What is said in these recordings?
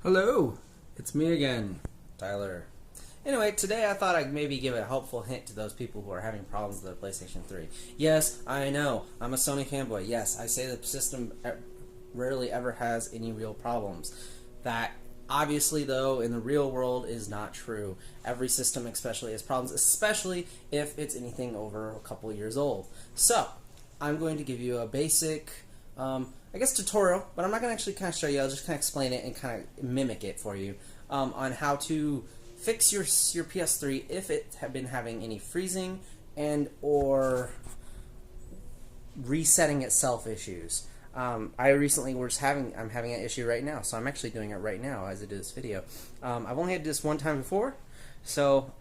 Hello, it's me again, Tyler. Anyway, today I thought I'd maybe give a helpful hint to those people who are having problems with their PlayStation 3. Yes, I know, I'm a Sony fanboy. Yes, I say the system rarely ever has any real problems. That, obviously, though, in the real world is not true. Every system especially has problems, especially if it's anything over a couple years old. So, I'm going to give you a basic I guess tutorial, but I'm not going to actually kind of show you. I'll just kind of explain it and kind of mimic it for you on how to fix your PS3 if it had been having any freezing and or resetting itself issues. I recently I'm having an issue right now, so I'm actually doing it right now as I do this video. I've only had this one time before,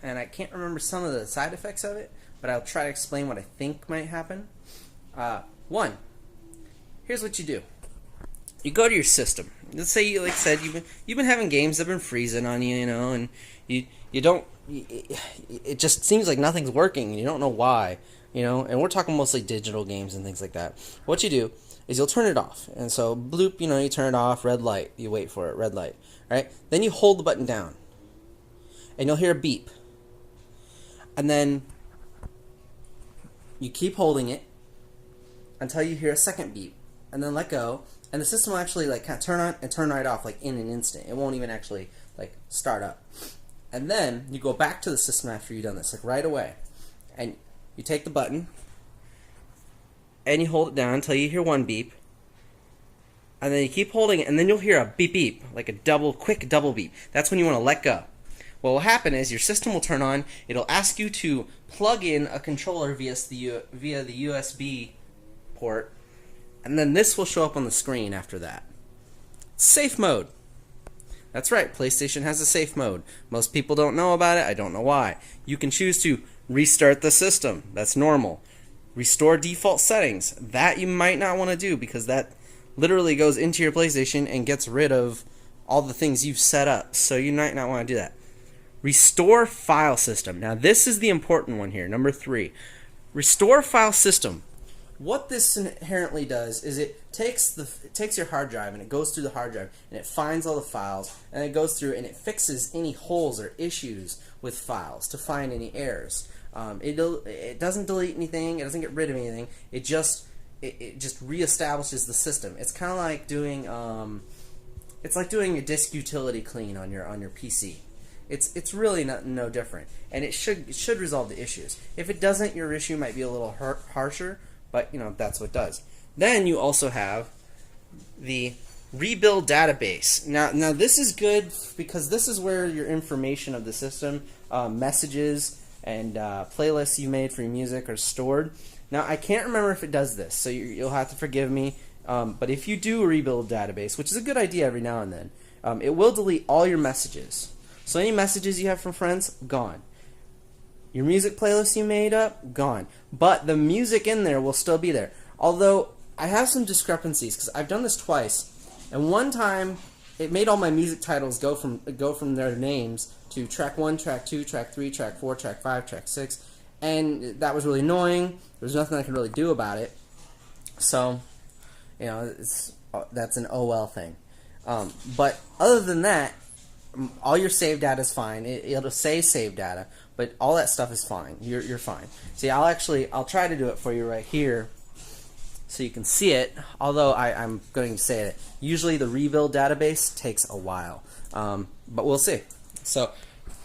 and I can't remember some of the side effects of it, but I'll try to explain what I think might happen. One. Here's what you do. You go to your system. Let's say, like I said, you've been having games that have been freezing on you, and you don't. It just seems like nothing's working, and you don't know why, And we're talking mostly digital games and things like that. What you do is you'll turn it off, and so bloop, you turn it off. Red light. You wait for it. Red light. Right. Then you hold the button down, and you'll hear a beep, and then you keep holding it until you hear a second beep. And then let go, and the system will actually kind of turn on and turn right off in an instant. It won't even actually start up. And then you go back to the system after you've done this, right away, and you take the button and you hold it down until you hear one beep, and then you keep holding it, and then you'll hear a beep beep, like a quick double beep. That's when you want to let go. What will happen is your system will turn on. It'll ask you to plug in a controller via the USB port. And then this will show up on the screen after that. Safe mode. That's right, PlayStation has a safe mode. Most people don't know about it. I don't know why. You can choose to restart the system. That's normal. Restore default settings. That you might not want to do because that literally goes into your PlayStation and gets rid of all the things you've set up. So you might not want to do that. Restore file system. Now this is the important one here, number 3. Restore file system. What this inherently does is it takes your hard drive and it goes through the hard drive and it finds all the files and it goes through and it fixes any holes or issues with files to find any errors. It doesn't delete anything. It doesn't get rid of anything. It just reestablishes the system. It's kind of like doing a disk utility clean on your PC. It's really no different, and it should resolve the issues. If it doesn't, your issue might be a little harsher. But, that's what it does. Then you also have the rebuild database. Now this is good because this is where your information of the system, messages, and playlists you made for your music are stored. Now, I can't remember if it does this, so you'll have to forgive me. But if you do a rebuild database, which is a good idea every now and then, it will delete all your messages. So any messages you have from friends, gone. Your music playlist you made up, gone. But the music in there will still be there. Although, I have some discrepancies, because I've done this twice. And one time, it made all my music titles go from their names to track 1, track 2, track 3, track 4, track 5, track 6. And that was really annoying. There was nothing I could really do about it. So, that's an OL thing. But other than that, all your save data is fine. It'll say save data, but all that stuff is fine. You're fine. See, I'll try to do it for you right here, so you can see it. Although I'm going to say that usually the rebuild database takes a while, but we'll see. So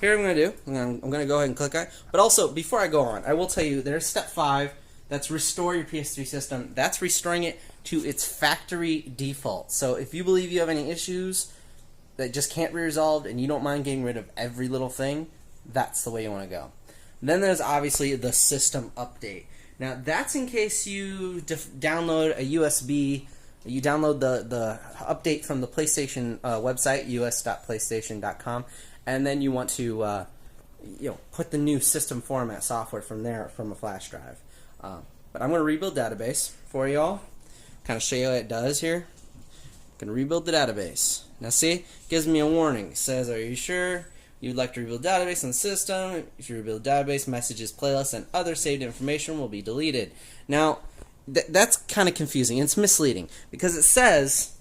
here I'm going to do. I'm going to go ahead and click on it. But also before I go on, I will tell you there's step 5. That's restore your PS3 system. That's restoring it to its factory default. So if you believe you have any issues that just can't be resolved and you don't mind getting rid of every little thing, that's the way you want to go. Then there's obviously the system update. Now that's in case you download a USB, you download the update from the PlayStation website, us.playstation.com, and then you want to put the new system format software from there from a flash drive. But I'm going to rebuild database for y'all, kind of show you what it does here. I'm going to rebuild the database. Now see, it gives me a warning. It says, are you sure you'd like to rebuild database on the system? If you rebuild database, messages, playlists, and other saved information will be deleted. Now, that's kind of confusing. It's misleading because it says,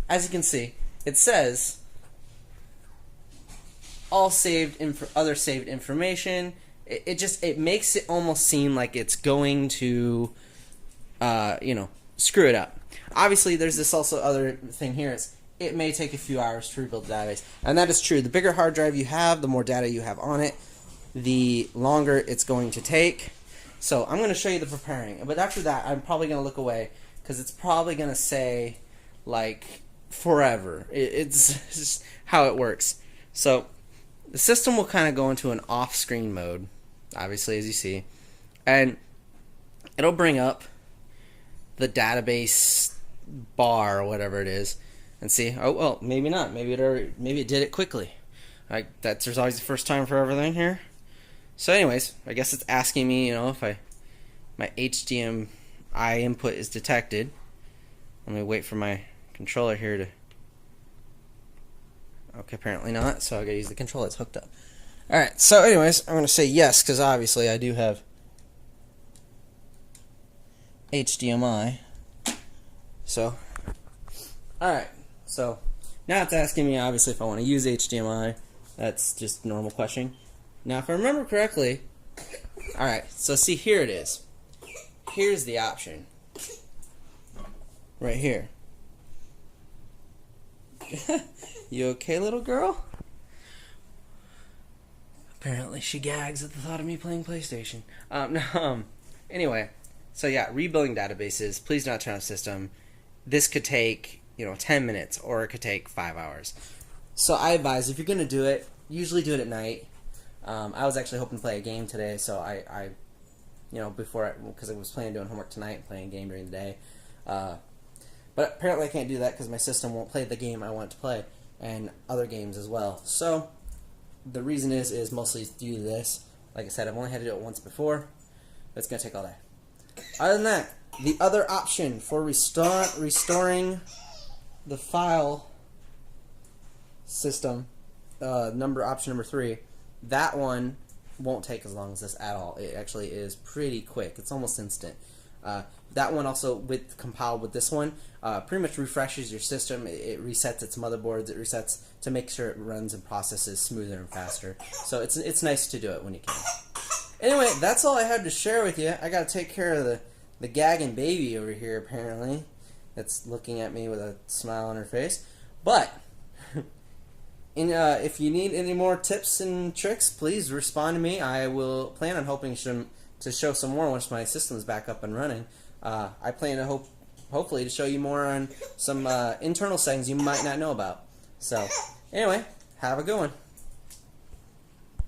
as you can see, it says all saved other saved information. It makes it almost seem like it's going to, screw it up. Obviously, there's this also other thing here. It may take a few hours to rebuild the database, and that is true. The bigger hard drive you have, the more data you have on it, the longer it's going to take. So I'm going to show you the preparing, but after that, I'm probably going to look away because it's probably going to say like forever. It's just how it works. So the system will kind of go into an off-screen mode, obviously, as you see, and it'll bring up the database bar or whatever it is, and see. Oh well, maybe not. Maybe it did it quickly. There's always the first time for everything here. So, anyways, I guess it's asking me, if my HDMI input is detected. Let me wait for my controller here to. Okay, apparently not. So I gotta use the controller that's hooked up. All right. So, anyways, I'm gonna say yes because obviously I do have HDMI. So, all right. So now it's asking me obviously if I want to use HDMI. That's just normal questioning. Now, if I remember correctly, all right. So see, here it is. Here's the option. Right here. You okay, little girl? Apparently she gags at the thought of me playing PlayStation. Anyway, so yeah, rebuilding databases. Please do not turn off system. This could take 10 minutes, or it could take 5 hours. So I advise, if you're going to do it, usually do it at night. I was actually hoping to play a game today, so I because I was planning on doing homework tonight and playing a game during the day. But apparently I can't do that because my system won't play the game I want to play, and other games as well. So the reason is mostly due to this. Like I said, I've only had to do it once before, but it's going to take all day. Other than that, the other option for restoring the file system, option number 3, that one won't take as long as this at all. It actually is pretty quick. It's almost instant. That one also, compiled with this one, pretty much refreshes your system. It resets its motherboards. It resets to make sure it runs and processes smoother and faster. So it's nice to do it when you can. Anyway, that's all I had to share with you. I got to take care of the gagging baby over here, apparently. That's looking at me with a smile on her face. But if you need any more tips and tricks, please respond to me. I will plan on hoping to show some more once my system is back up and running. I plan to hopefully to show you more on some internal settings you might not know about. So, anyway, have a good one.